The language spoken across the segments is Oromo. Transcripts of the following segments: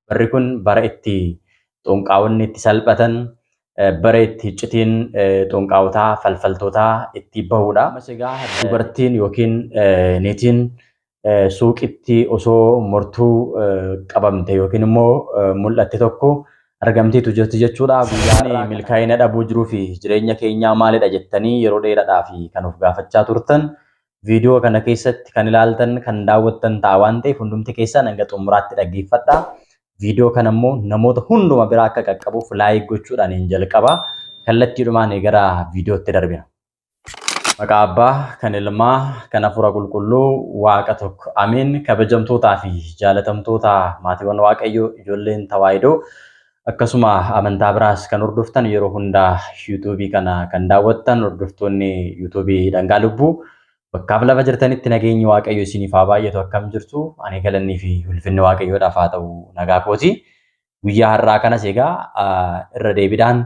Barri kun bara itti xonqaawonni itti salphatan, bara itti iccitiin xonqaawotaa falfaltootaa itti bahudha. Ammas egaa dubartiin yookiin niitiin suuqitti osoo mortuu qabamte yookiin immoo mul'atte tokko argamteetu jirti jechuudha. Guyyaan milkaa'ina dhabuu jiruu fi jireenya keenyaa maalidha jettanii yeroo dheeraadhaaf kan of gaafachaa turtan viidiyoo kana keessatti kan ilaaltan kan daawwattan ta'a waan ta'eef hundumti keessan hanga xumuraatti dhaggeeffadhaa. Viidiyoo kana immoo namoota hunduma biraa akka qaqqabuuf laayik gochuudhaan hin jalqaba. Kallattiidhumaan gara viidiyootti darbina. Maqaa Abbaa kan Ilmaa kan Hafuura Qulqulluu Waaqa tokko amiin. Kabajamtootaa fi jaalatamtoota maatiiwwan Waaqayyoo ijoolleen tawaahidoo akkasuma amantaa biraas kan hordoftan yeroo hundaa yuutuubii kana kan daawwattan hordoftoonni yuutuubii Dhangaa Lubbuu bakkaaf lafa jirtanitti nageenyi Waaqayyo isiniif haa baay'atu akkam jirtu. Ani galannii fi ulfinni Waaqayyoodhaaf haa ta'u nagaa kooti. Guyyaa har'aa kanas egaa irra deebiidhaan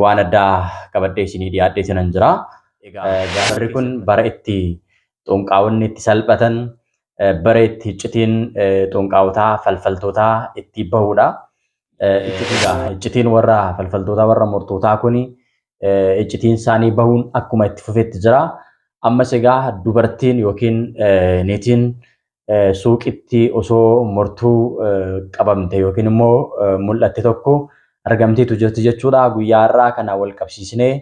waan addaa qabadhee isinii dhiyaadhee sinan jira. Barri kun bara itti xonqaawonni itti salphatan, bara itti iccitiin xonqaawotaa falfaltootaa itti bahudha. Iccitiin warra falfaltootaa warra mortootaa kuni iccitiin isaanii bahuun akkuma itti fufetti jira. Ammas egaa dubartiin yookiin niitiin suuqitti osoo mortuu qabamte yookiin immoo mul'atte tokko argamteetu jirti jechuudha. Guyyaa har'aa kana wal qabsiisnee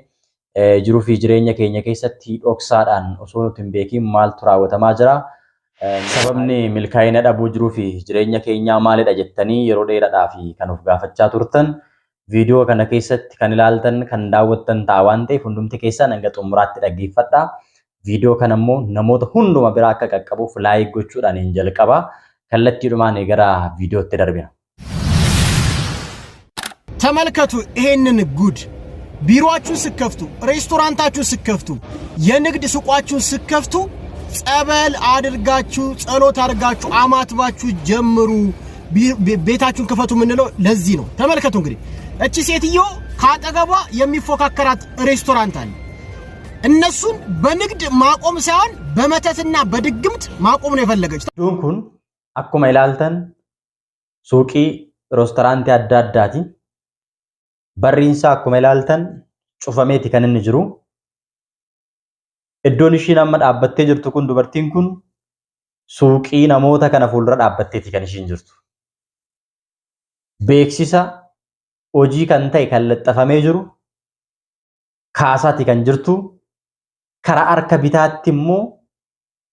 jiruu fi jireenya keenya keessatti dhoksaadhaan osoo nuti hin beekin maaltu raawwatamaa jira. Sababni milkaa'ina dhabuu jiruu fi jireenya keenyaa maalidha jettanii yeroo dheeraadhaaf kan of gaafachaa turtan viidiyoo kana keessatti kan ilaaltan kan daawwattan ta'a waan ta'eef hundumti keessan hanga xumuraatti dhaggeeffadhaa. Viidiyoo kana immoo namoota hunduma biraa akka qaqqabuuf laayik gochuudhaan hin jalqaba. Kallattiidhumaan gara viidiyootti darbina. ተመልከቱ ይሄንን ጉድ። ቢሮአችሁን ስከፍቱ፣ ሬስቶራንታችሁን ስከፍቱ፣ የንግድ ሱቃችሁን ስከፍቱ ጸበል አድርጋችሁ ጸሎት አድርጋችሁ አማትባችሁ ጀምሩ። ቤታችሁን ክፈቱ ምንለው ለዚህ ነው። ተመልከቱ እንግዲህ እቺ ሴትዮ ካጠገቧ የሚፎካከራት ሬስቶራንት አለ። እነሱን በንግድ ማቆም ሳይሆን በመተትና በድግምት ማቆም ነው የፈለገች። ዱንኩን አኩማ ኢላልተን ሱቂ ሬስቶራንት ያዳዳቲ በሪንሳ አኩማ ኢላልተን ጩፈሜቲ ከነን ጅሩ iddoon ishiin amma dhaabbattee jirtu kun dubartiin kun suuqii namoota kana fuuldura dhaabbatteeti kan ishiin jirtu. Beeksisa hojii kan ta'e kan laxxafamee jiru kaasaati kan jirtu. Karaa harka bitaatti immoo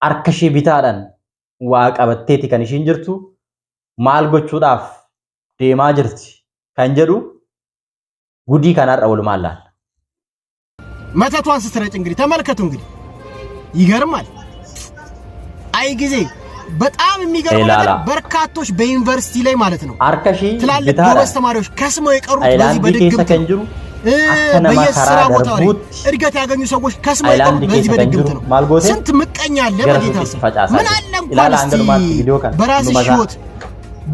harka ishee bitaadhaan waa qabatteeti kan ishiin jirtu. Maal gochuudhaaf deemaa jirti kan jedhu gudii kanarra walumaan laalla. መተቷን ስትረጭ እንግዲህ ተመልከቱ እንግዲህ ይገርማል። አይ ጊዜ በጣም የሚገርም ነገር በርካቶች በዩኒቨርሲቲ ላይ ማለት ነው ትላልቅ ጎበዝ ተማሪዎች ከስመው የቀሩት በዚህ በድግምት በየስራ ቦታ ላይ እድገት ያገኙ ሰዎች ከስመው የቀሩት በዚህ በድግምት ነው። ስንት ምቀኛ አለ በጌታ ስም። ምን አለ እንኳን እስቲ በራስሽ ህይወት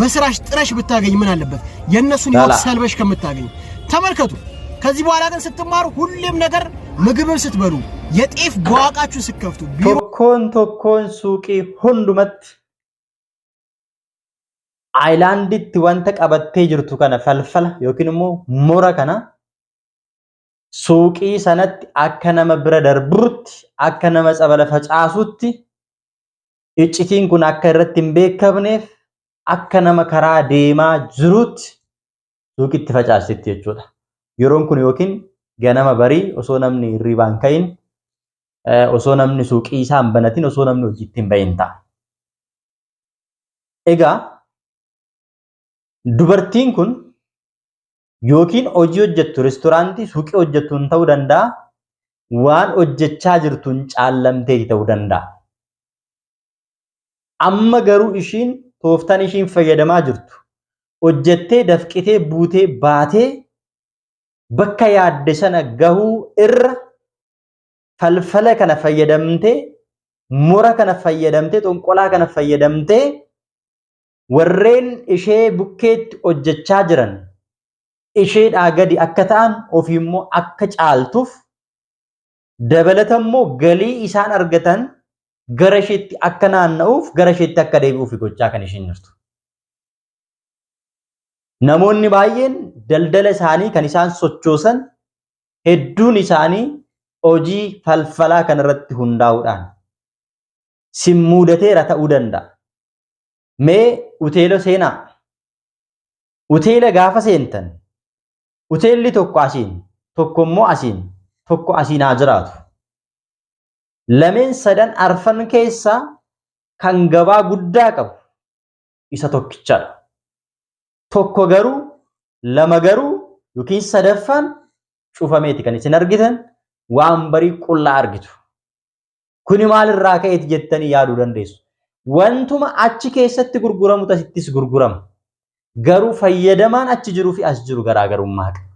በስራሽ ጥረሽ ብታገኝ ምን አለበት የነሱን ህይወት ሰልበሽ ከምታገኝ። ተመልከቱ ከዚህ በኋላ ግን ስትማሩ ሁሌም ነገር ምግብን ስትበሉ የጤፍ በዋቃችሁ ስከፍቱ tokkoon suuqii hundumatti አይላንዲtti wanta qabattee jirtu kana falfala yookiin immoo mura kana suuqii sanatti akka nama bira darbutti akka nama tsabala facaasutti iccitiin kun akka irratti hin beekamneef akka nama karaa deemaa jirutti suuqitti facaastetti jechuudha. Yeroon kun yookiin ganama barii osoo namni hirribaan ka'in osoo namni suuqii isaa hin banatin osoo namni hojiitti hin bahin ta'a. Egaa dubartiin kun yookiin hojii hojjettu reestooraantii suuqii hojjettuun ta'uu danda'a, waan hojjechaa jirtuun caallamteeti ta'uu danda'a. Amma garuu ishiin tooftaan ishiin fayyadamaa jirtu hojjettee dafqitee buutee baatee bakka yaadde sana gahuu irra falfala kana fayyadamtee mura kana fayyadamtee xonqolaa kana fayyadamtee warreen ishee bukkeetti hojjechaa jiran isheedhaa gadi akka ta'an ofiimmoo akka caaltuuf dabalatammoo galii isaan argatan gara isheetti akka naanna'uuf gara isheetti akka deebi'uuf gochaa kan ishiin jirtu. namoonni baay'een daldala isaanii kan isaan sochoosan hedduun isaanii hojii falfalaa kanarratti hundaa'uudhaan simmuudateera ta'uu danda'a. Mee uteela seenaa. Uteela gaafa seentan uteelli tokko asiin tokko immoo asiin tokko asiin haa jiraatu. Lameen sadan arfan keessaa kan gabaa guddaa qabu isa tokkichadha. Tokko garuu lama garuu yookiin sadaffaan cufameeti kan isin argitan waan barii qullaa argitu. Kuni maalirraa ka'eeti jettanii yaaduu dandeessu. Wantuma achi keessatti gurguramu tasittis gurgurama. Garuu fayyadamaan achi jiruu fi as jiru garaagarummaa qaba.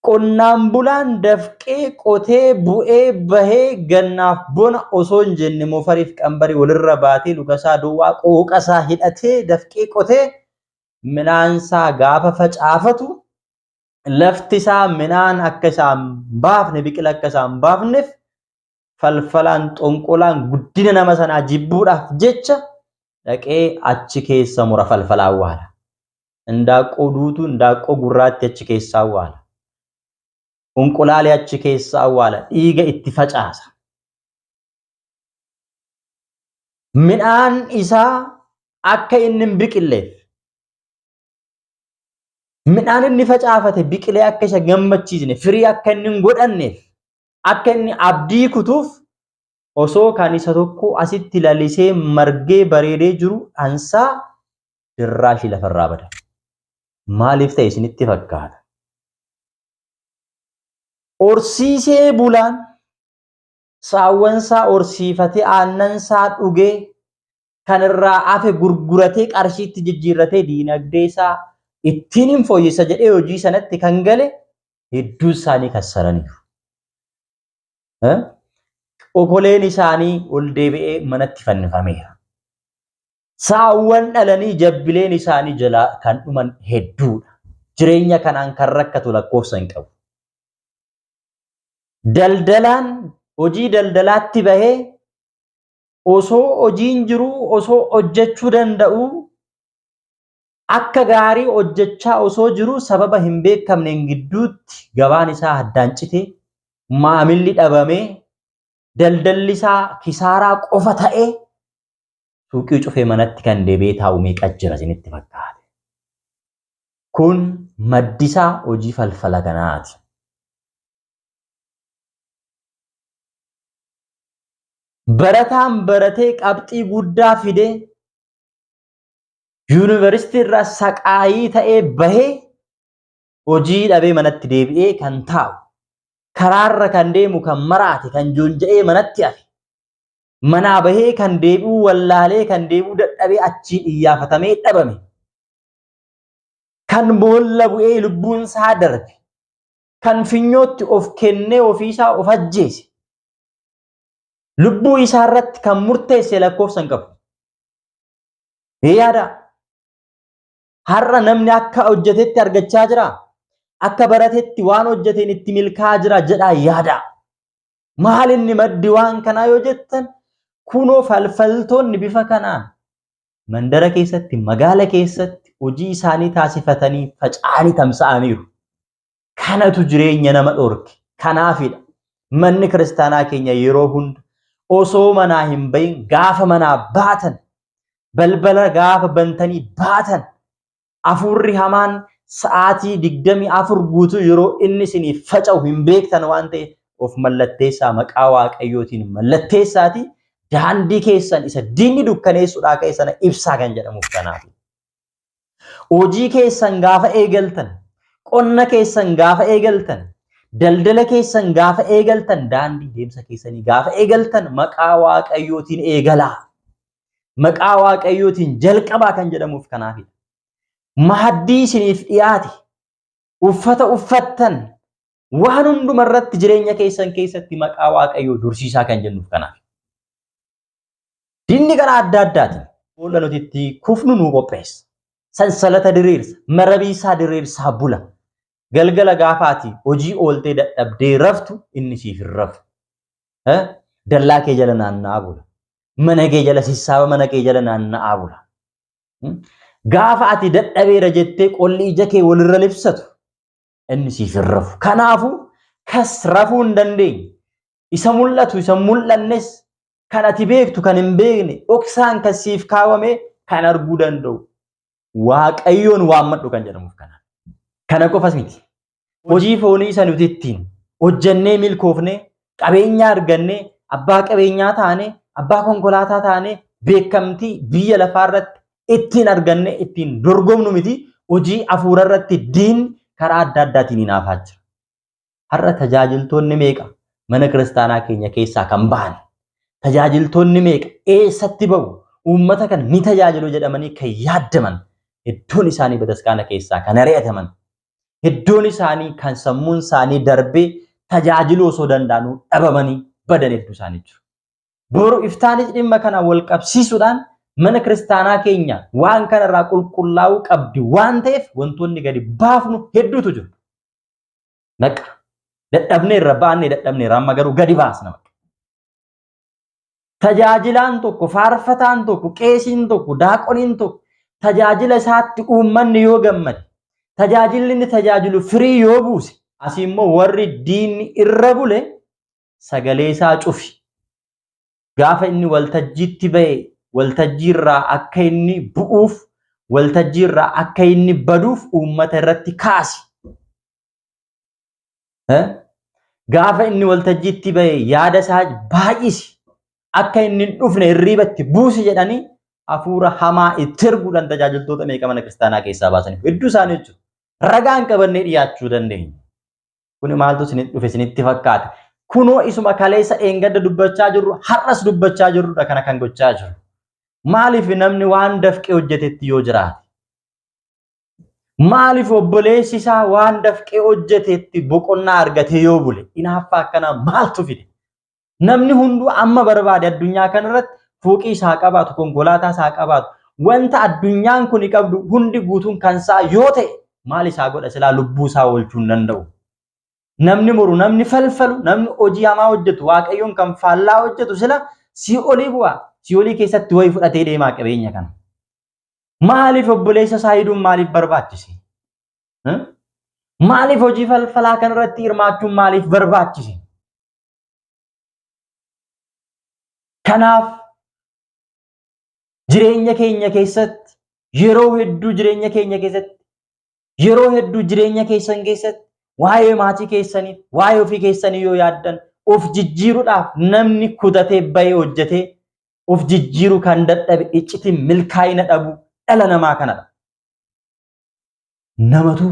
Qonnaan bulaan dafqee qotee bu'ee bahee gannaaf bona osoo hin jenne mofariif qambarii walirra baatee lugasaa duwwaa qooqasaa hidhatee dafqee qotee minaansaa gaafa facaafatu laftisaa minaan akka isaan baafne biqila akka isaan baafneef falfalaan xonqolaan guddina nama sanaa jibbuudhaaf jecha dhaqee achi keessa mura falfalaa awwaala. Indaaqqoo duutu indaaqqoo gurraatti achi keessa awwaala. Unqulaalee achi keessa awwaala. Dhiiga itti facaasa. Midhaan isaa akka inni hin biqilleef midhaan inni facaafate biqilee akka isa gammachiisne firii akka inni hin godhanneef akka inni abdii kutuuf osoo kan isa tokko asitti lalisee margee bareedee jiru ansaa dirraashii lafarraa bada. Maaliif ta'e isinitti fakkaata? Horsiisee bulaan saawwansaa horsiifatee aannansaa dhugee kan irraa hafe gurguratee qarshiitti jijjiirratee diinagdee isaa ittiin hin fooyyessa jedhee hojii sanatti kan gale hedduu isaanii kassaraniiru. Okoleen isaanii ol deebi'ee manatti fannifameera. Saawwan dhalanii jabbileen isaanii jalaa kan dhuman hedduudha. Jireenya kanaan kan rakkatu lakkoofsa hin qabu. Daldalaan hojii daldalaatti bahee osoo hojiin jiru osoo hojjechuu danda'u akka gaarii hojjechaa osoo jiru sababa hin beekamneen gidduutti gabaan isaa addaan citee maamilli dhabamee daldalli isaa kisaaraa qofa ta'ee suuqii cufee manatti kan deebi'ee taa'u meeqa jira isinitti fakkaate. Kun maddisaa hojii falfala kanaati. Barataan baratee qabxii guddaa fidee yuunivarsiitii irraa saqaayii ta'ee bahee hojii dhabee manatti deebi'ee kan taa'u karaarra kan deemu kan maraate kan joonja'ee manatti hafe manaa bahee kan deebi'u wallaalee kan deebi'u dadhabee achiin iyyaafatamee dhabame kan boolla bu'ee lubbuun isaa darbe kan finyootti of kennee ofiisaa of ajjeese lubbuu isaa irratti kan murteesse lakkoofsa hin qabu. Yaada har'a namni akka hojjetetti argachaa jira. Akka baratetti waan hojjeteen itti milkaa'aa jira jedhaa yaada. Maal inni maddi waan kanaa yoo jettan kunoo falfaltoonni bifa kanaan mandara keessatti magaala keessatti hojii isaanii taasifatanii faca'anii tamsa'aniiru. Kanatu jireenya nama dhorke. Kanaafidha manni kiristaanaa keenya yeroo hunda osoo manaa hin bahin gaafa manaa baatan balbala gaafa bantanii baatan afurri hamaan sa'aatii 24 guutuu yeroo inni isiniif faca'u hin beektan waan ta'eef of mallatteessaa maqaa waaqayyootiin mallatteessaati daandii keessan isa diinni dukkaneessuudhaa ka'e sana ibsaa kan jedhamuuf kanaaf. Hojii keessan gaafa eegaltan qonna keessan gaafa eegaltan daldala keessan gaafa eegaltan daandii deemsa keessanii gaafa eegaltan maqaa waaqayyootiin eegalaa. Maqaa waaqayyootiin jalqabaa kan jedhamuuf kanaafidha. Maaddii isiniif dhiyaate uffata uffattan waan hunduma irratti jireenya keessan keessatti maqaa waaqayyoo dursiisaa kan jennuuf kanaaf. Dinni karaa adda addaatiin boolla nuti itti kufnu nu qopheessa. Sansalata diriirsa, marabiisaa diriirsaa bula. Galgala gaafaati hojii ooltee dadhabdee raftu inni siif hin rafu. Dallaa kee jala naanna'aa bula. Mana kee jala sissaaba mana kee jala naanna'aa bula. Gaafa ati dadhabeera jettee qolli ija kee walirra libsatu inni siif hin rafu. Kanaafuu kas rafuu hin dandeenye. Isa mul'atu isa mul'annes kan ati beektu kan hin beekne dhoksaan kan siif kaawame kan arguu danda'u. Waaqayyoon waammadhu kan jedhamuuf kana. Kana qofas miti. Hojii foonii isa nuti ittiin hojjannee milkoofnee qabeenya argannee abbaa qabeenyaa taanee abbaa konkolaataa taanee beekamtii biyya lafaarratti ittiin argannee ittiin dorgomnu miti. Hojii hafuurarratti diin karaa adda addaatiin hinaafaa jira. Har'a tajaajiltoonni meeqa mana kiristaanaa keenya keessaa kan bahan? Tajaajiltoonni meeqa eessatti ba'u? Uummata kan ni tajaajilu jedhamanii kan yaaddaman hedduun isaanii bataskaana keessaa kan ari'ataman. Hedduun isaanii kan sammuun isaanii darbee tajaajiluu osoo danda'anuu dhabamanii badan hedduu isaanii jiru. Boru iftaanis dhimma kana wal qabsiisuudhaan mana kiristaanaa keenya waan kanarraa qulqullaa'uu qabdi waan ta'eef wantoonni gadi baafnu hedduutu jiru. Naqa dadhabneerra baannee dadhabneerra amma garuu gadi baasna. Tajaajilaan tokko, faarfataan tokko, qeesiin tokko, daaqoniin tokko tajaajila isaatti uummanni yoo gammade, tajaajilli inni tajaajilu firii yoo buuse, asii immoo warri diinni irra bule sagalee isaa cufi. Gaafa inni waltajjiitti ba'e waltajjiirraa akka inni bu'uuf, waltajjiirraa akka inni baduuf uummata irratti kaasi. Gaafa inni waltajjiitti ba'e yaada isaa baay'isi. Akka inni dhufne hirribatti buusi jedhanii hafuura hamaa itti erguudhaan tajaajiltoota meeqa mana kiristaanaa keessaa baasaniif hedduu isaanii jechuudha. Ragaan qabannee dhiyaachuu dandeenya. Kuni maaltu isinitti dhufe isinitti fakkaata? Kunoo isuma kaleessa eengadda dubbachaa jirru har'as dubbachaa jirrudha kana kan gochaa jiru. Maaliif namni waan dafqee hojjetetti yoo jiraate? Maaliif obboleessi isaa waan dafqee hojjetetti boqonnaa argatee yoo bule? Hinaaffaa akkanaa maaltu fide? Namni hunduu amma barbaade addunyaa kanarratti fooqii isaa qabaatu, konkolaataa isaa qabaatu, wanta addunyaan kun qabdu hundi guutuun kan isaa yoo ta'e maal isaa godha silaa lubbuu isaa oolchuu hin danda'u. Namni muru, namni falfalu, namni hojii hamaa hojjetu, waaqayyoon kan faallaa hojjetu sila si'olii bu'aa. Si'olii keessatti wayii fudhatee deemaa qabeenya kana. Maaliif obboleessa isaa hiduun maaliif barbaachise? Maaliif hojii falfalaa kanarratti hirmaachuun maaliif barbaachise? Kanaaf jireenya keenya keessatti yeroo hedduu jireenya keenya keessatti yeroo hedduu jireenya keessan keessatti waa'ee maatii keessanii waa'ee ofii keessanii yoo yaaddan of jijjiiruudhaaf namni kutatee bahee hojjetee of jijjiiruu kan dadhabe iccitiin milkaa'ina dhabu dhala namaa kanadha. Namatu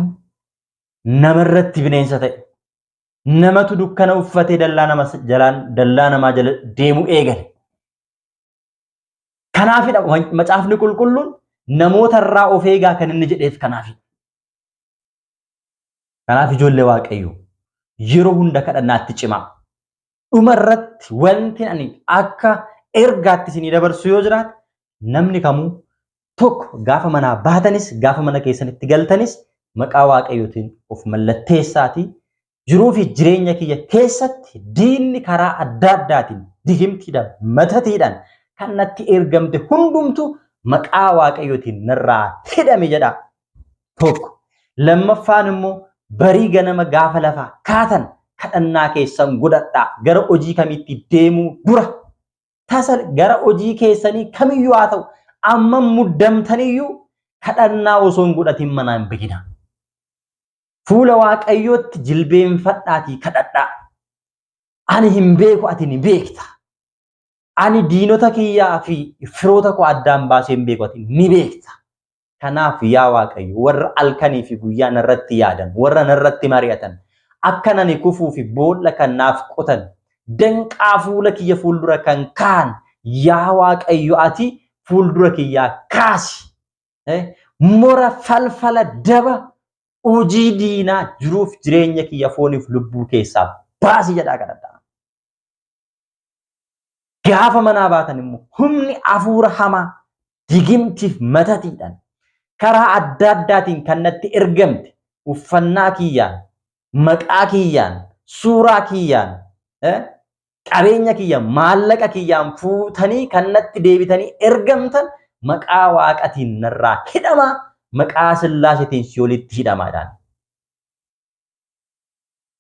namarratti bineensa ta'e, namatu dukkana uffatee dallaa namaa jala deemu eegale. Kanaafidha macaafni qulqulluun namoota irraa of eegaa kan inni jedheef kanaafidha. Kanaaf ijoollee waaqayyoo yeroo hunda kadhannaatti cimaa. Dhuma irratti wanti ani akka ergaatti isinii dabarsu yoo jiraate namni kamuu tokko gaafa manaa baatanis gaafa mana keessanitti galtanis maqaa waaqayyootiin of mallatteessaatii jiruu fi jireenya kiyya keessatti diinni karaa adda addaatiin digimtiidhaan matatiidhaan kan natti ergamte hundumtu maqaa waaqayyootiin narraa hidhame jedha. Tokko lammaffaan immoo barii ganama gaafa lafaa kaatan kadhannaa keessan godhadhaa gara hojii kamitti deemuu dura tasa gara hojii keessanii kamiyyuu haa ta'u amma muddamtaniyyuu kadhannaa osoo hin godhatin manaa hin baqina. Fuula waaqayyootti jilbeenfadhaatii kadhadhaa. Ani hin beeku ati ni beekta. Ani diinota kiyyaa fi firoota koo addaan baasee hin beeku ati ni beekta. Kanaaf yaa waaqayyo warra halkanii fi guyyaa narratti yaadan warra narratti mari'atan akka nani kufuu fi boolla kan naaf qotan danqaa fuula kiyya fuuldura kan kaan yaa waaqayyo ati fuuldura kiyyaa kaasi. Mora falfala daba hojii diinaa jiruuf jireenya kiyya fooniif lubbuu keessaa baasi jedhaa kadhadhaa. Gaafa manaa baatan immoo humni hafuura hamaa digimtiif matatiidhaan karaa adda addaatiin kan natti ergamte uffannaa kiyyaan, maqaa kiyyaan, suuraa kiyyaan, qabeenya kiyyaan, maallaqa kiyyaan fuutanii kan natti deebitanii ergamtan maqaa waaqatiin narraa hidhama maqaa sillaasetiin si walitti hidhamaadhaan.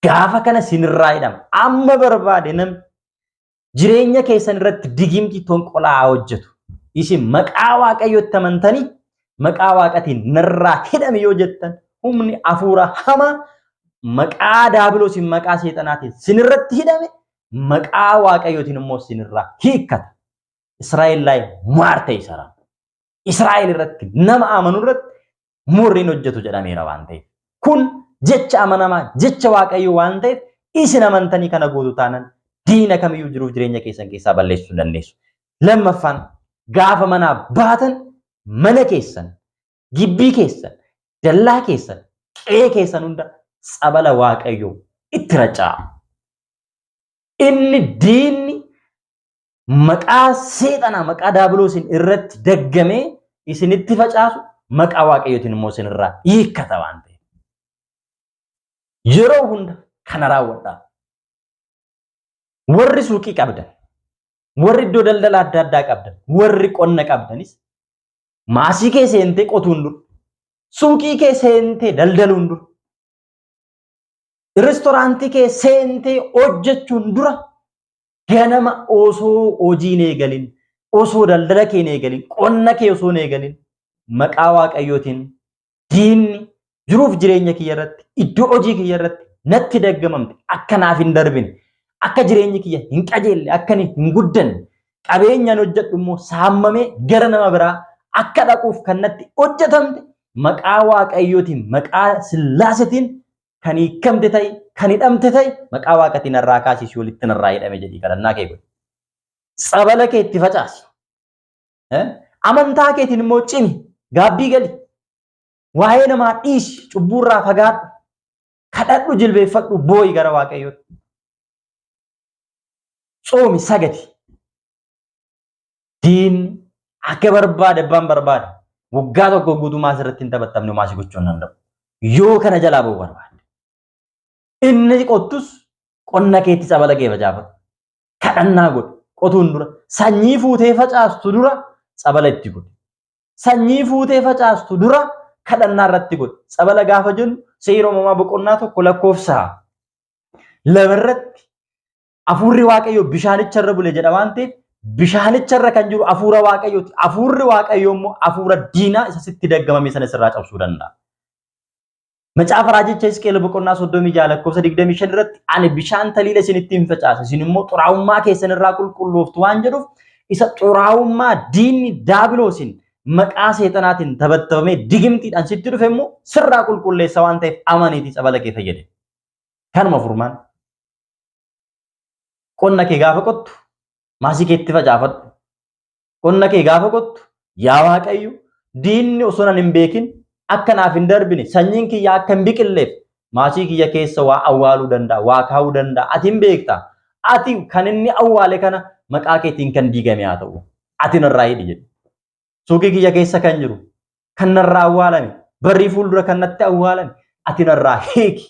Gaafa kana sinirraa hidhama amma barbaade namni jireenya keessan irratti digimti tonqolaa hojjetu. Isin maqaa waaqayyootti amantanii maqaa waaqatiin narraa hidhame yoo jettan humni afuura hama maqaa daabiloosiin maqaa seexanaatiin sinirratti hidhame maqaa waaqayyootiin immoo sinirraa hiikkata. Israa'el laay maarte isara. Israa'el irratti nama amanu irratti murriin hojjetu jedhameera waan ta'eef. Kun jecha amanamaa jecha waaqayyoo waan ta'eef isin amantanii kana gootu taanan diina kamiyyuu jiruuf jireenya keessan keessaa balleessuu dandeessu. Lammaffaan gaafa manaa baatan mana keessan, gibbii keessan, dallaa keessan, qe'ee keessan hunda sabala waaqayyoo itti racaa'a. Inni diinni maqaa seexanaa maqaa daabiloosiin irratti daggamee isinitti facaasu maqaa waaqayyootiin immoo isinirraa hiikkata waan ta'eef. Yeroo hunda kana raawwadhaa. Warri suuqii qabdan, warri iddoo daldala adda addaa qabdan, warri qonna qabdanis maasii kee seentee qotuun dur, suuqii kee seentee daldaluun dur, reestooraantii kee seentee hojjechuun dura ganama osoo hojii hin eegalin, osoo daldala kee hin eegalin, qonna kee osoo hin eegalin maqaa waaqayyootiin diinni jiruuf jireenya kiyya irratti, iddoo hojii kiyya irratti natti daggamamte akka naaf hin darbine, akka jireenyi kiyya hin qajeelle, akka hin guddanne, qabeenyaan hojjedhu immoo saammamee gara nama biraa akka dhaquuf kan natti hojjetamte maqaa waaqayyootiin, maqaa sillaasetiin kan hiikamte ta'e, kan hidhamte ta'e maqaa waaqatiin narraa kaasisii walitti narraa hidhame jedhii kadhannaa kee godhi. Sabala kee itti facaasi. Amantaa keetiin immoo cimi, gaabbii gali. Waa'ee namaa dhiisi, cubbuurraa fagaadhu. Kadhadhu, jilbeeffadhu, boo'i gara waaqayyootti. Soomi, sagadi. Diinni akka barbaade abbaan barbaade waggaa tokko guutumaa asirratti hin taphattamne maasii gochuu hin danda'u. Yoo kana jalaa ba'uu barbaade. Inni qottus qonna keetti sabala kee facaafatu. Kadhannaa godhu. Qotuun dura sanyii fuutee facaastu dura sabala itti godhu. Sanyii fuutee facaastu dura kadhannaa irratti godhu. Sabala gaafa jennu seera uumamaa boqonnaa tokko lakkoofsa lamarratti hafuurri waaqayyoo bishaanicha irra bule jedha waan ta'eef bishaanicha irra kan jiru hafuura waaqayyooti. Hafuurri waaqayyoo immoo hafuura diinaa isa sitti daggamame sana sirraa cabsuu danda'a. Macaafa raajicha Hisqeel boqonnaa 36 lakkoofsa 25 irratti ani bishaan taliila isinitti hin facaasa isin immoo xuraa'ummaa keessan irraa qulqullooftu waan jedhuuf isa xuraa'ummaa diinni daabiloosiin maqaa seexanaatiin taphattamee digimtiidhaan sitti dhufe immoo sirraa qulqulleessa waan ta'eef amaniitii sabala kee fayyade. Kanuma furmaan qonna kee gaafa qottu maasii keetti facaafadhu. Qonna kee gaafa qottu yaa Waaqayyo diinni osoo nan hin beekin akka naaf hin darbine sanyiin kiyya akka hin biqilleef maasii kiyya keessa waa awwaaluu danda'a, waa kaa'uu danda'a. Ati hin beektaa. Ati kan inni awwaale kana maqaa keetiin kan diigame haa ta'u. Ati narraa hidhi jedhe. Suuqii kiyya keessa kan jiru kan narraa awwaalame barrii fuuldura kan natti awwaalame ati narraa hiiki.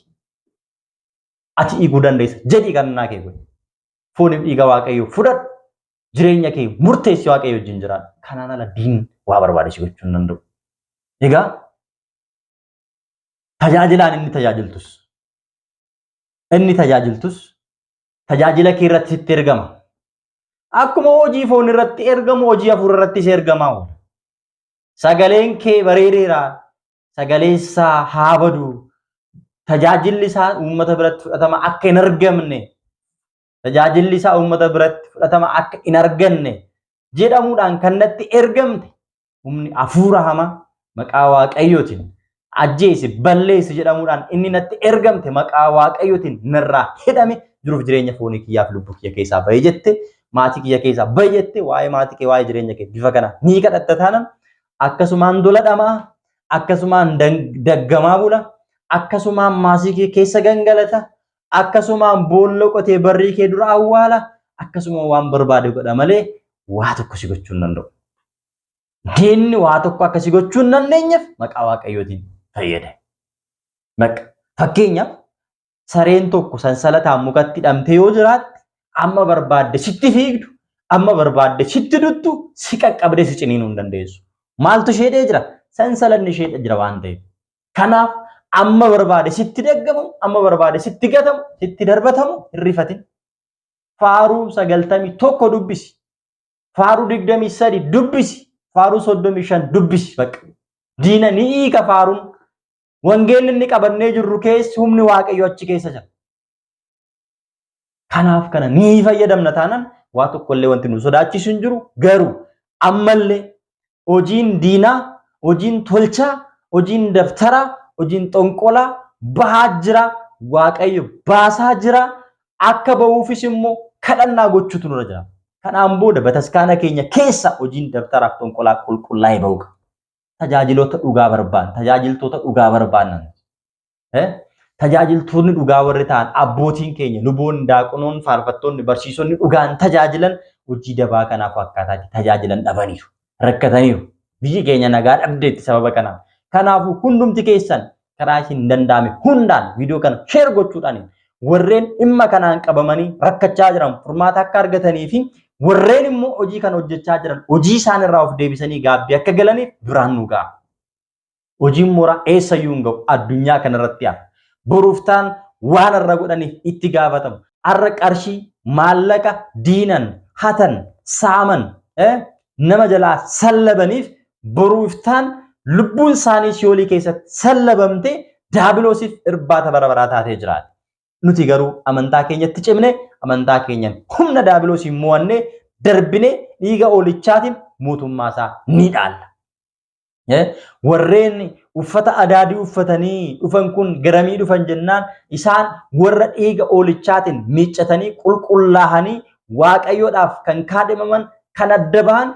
Ati hiikuu dandeessa jedhii kadhannaa kee godhi. Fooniif dhiiga waaqayyoo fudhadhu. Jireenya kee murteessi waaqayyo wajjin jiraadhu. Kanaan ala diinni waa barbaade si gochuu hin danda'u. Egaa tajaajilaan inni tajaajiltus tajaajila kee irratti sitti ergama. Akkuma hojii foon irratti ergamu hojii hafuura irrattis ergama. Sagaleen kee bareedeera. Sagaleen isaa haa badu. Tajaajilli isaa uummata biratti fudhatama akka hin argamne. Tajaajilli isaa uummata biratti fudhatama akka hin arganne jedhamuudhaan kan natti ergamte humni hafuura hamaa maqaa waaqayyootiin ajjeesi balleessi jedhamuudhaan inni natti ergamte maqaa waaqayyootiin narraa hidhame jiruuf jireenya foonii kiyyaaf lubbuu kiyya keessaa bahe jette maatii kiyya keessaa bahe jette waa'ee maatii kee waa'ee jireenya kee bifa kana ni kadhatta taanan akkasumaan dola dhamaa akkasumaan daggamaa bula akkasumaan maasii kee keessa gangalata akkasumaan boolla qotee barrii kee dura awwaala akkasumaan waan barbaade godha malee waa tokko si gochuu hin danda'u. Diinni waa tokko akka si gochuu hin dandeenyeef maqaa waaqayyootiin fayyada. Fakkeenyaaf sareen tokko sansalataan mukatti hidhamtee yoo jiraatte amma barbaadde sitti fiigdu amma barbaadde sitti duttu si qaqqabdee si ciniinuu hin dandeessu. Maaltu sheedhee jira? Sansalanni sheedhee jira waan ta'eef. Kanaaf amma barbaade sitti daggamu, amma barbaade sitti gatamu, sitti darbatamu hin rifatin. Faaruu 91 dubbisi. Faaruu 23 dubbisi. Faaruu 35 dubbisi. Bakka diina ni hiika faaruun. Wangeelli inni qabannee jirru keessi humni Waaqayyo achi keessa jira. Kanaaf kana ni fayyadamna taanaan waa tokkollee wanti nu sodaachisu hin jiru. Garuu ammallee hojiin diinaa, hojiin tolchaa, hojiin daftaraa, hojiin xonqolaa bahaa jira. Waaqayyo baasaa jira. Akka bahuufis immoo kadhannaa gochuutu nurra jira. Kanaan booda bataskaana keenya keessa hojiin daftaraaf xonqolaa qulqullaa'ee bahu qaba. Tajaajiloota dhugaa barbaanna, tajaajiltoota dhugaa barbaanna. Tajaajiltoonni dhugaa warri ta'an abbootiin keenya, luboonni, daaqonoonni, faarfattoonni, barsiisonni dhugaan tajaajilan hojii dabaa kanaaf akkaataatti tajaajilan dhabaniiru, rakkataniiru. Biyyi keenya nagaa dhabdeetti sababa kanaaf. Kanaafuu hundumti keessan karaa isin danda'ame hundaan viidiyoo kana sheer gochuudhaan warreen dhimma kanaan qabamanii rakkachaa jiran furmaata akka argatanii fi warreen immoo hojii kana hojjechaa jiran hojii isaan irraa of deebisanii gaabbii akka galaniif duraan nu ga'a. Hojiin mooraa eessayyuu hin ga'u addunyaa kanarratti hafa. Boruuftaan waan irra godhaniif itti gaafatamu. Har'a qarshii maallaqa diinan hatan saaman nama jalaa sallabaniif boruuftaan lubbuun isaanii siyoolii keessatti sallabamte daabiloosiif irbaata bara baraa taatee jiraata. Nuti garuu amantaa keenyatti cimne amantaa keenyan humna daabiloosii mo'annee darbine dhiiga oolichaatiin mootummaa isaa ni dhaalla. Warreen uffata adaadii uffatanii dhufan kun garamii dhufan jennaan isaan warra dhiiga oolichaatiin miiccatanii qulqullaahanii Waaqayyoodhaaf kan kaadhimaman kan adda bahan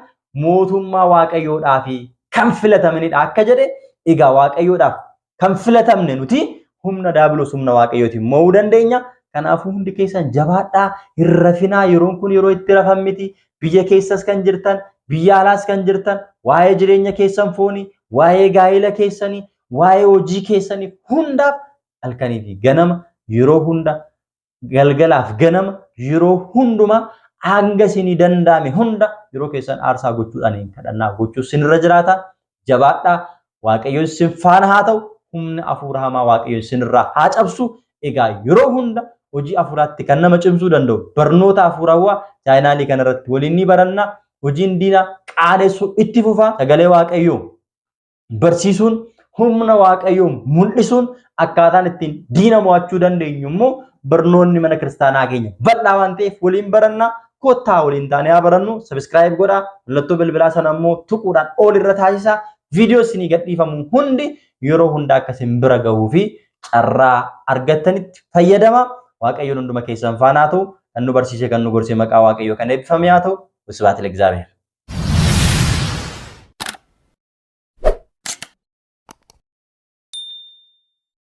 mootummaa Waaqayyoodhaaf kan filatamanidha akka jedhe egaa Waaqayyoodhaaf kan filatamne nuti humna daabiloos humna Waaqayyootiin mo'uu dandeenya. Kanaafuu hundi keessan jabaadhaa hin rafinaa. Yeroon kun yeroo itti rafan miti. Biyya keessas kan jirtan, biyya alaas kan jirtan, waa'ee jireenya keessan foonii, waa'ee gaa'ela keessanii, waa'ee hojii keessanii hundaaf halkanii fi ganama yeroo hunda galgalaaf ganama yeroo hundumaa hanga isinii danda'ame hunda yeroo keessan aarsaa gochuudhaan kadhannaa gochuu isinirra jiraata. Jabaadhaa. Waaqayyo isin faana haa ta'u. Humna hafuura hamaa Waaqayyo isinirraa haa cabsu. Egaa yeroo hunda hojii hafuuraatti kan nama cimsuu danda'u barnoota hafuurawaa chaayinaalii kanarratti waliin ni baranna. Hojiin diinaa qaadessuu itti fufa. Sagalee Waaqayyoo barsiisuun humna Waaqayyoo mul'isuun akkaataan ittiin diina mo'achuu dandeenyu immoo barnoonni mana kiristaanaa keenya bal'aa waan ta'eef waliin baranna. Kottaa waliin taanee haa barannu. Sabiskiraayib godhaa. Mallattoo bilbilaa sana immoo tuquudhaan ol irra taasisaa. Viidiyoo isinii gadhiifamu hundi yeroo hunda akka isin bira gahuu fi carraa argattanitti fayyadama. Waaqayyoon hunduma keessan faana haa ta'u. Kan nu barsiise kan nu gorsee maqaa Waaqayyoo kan eebbifame haa ta'u. Wasbaat ለእግዚአብሔር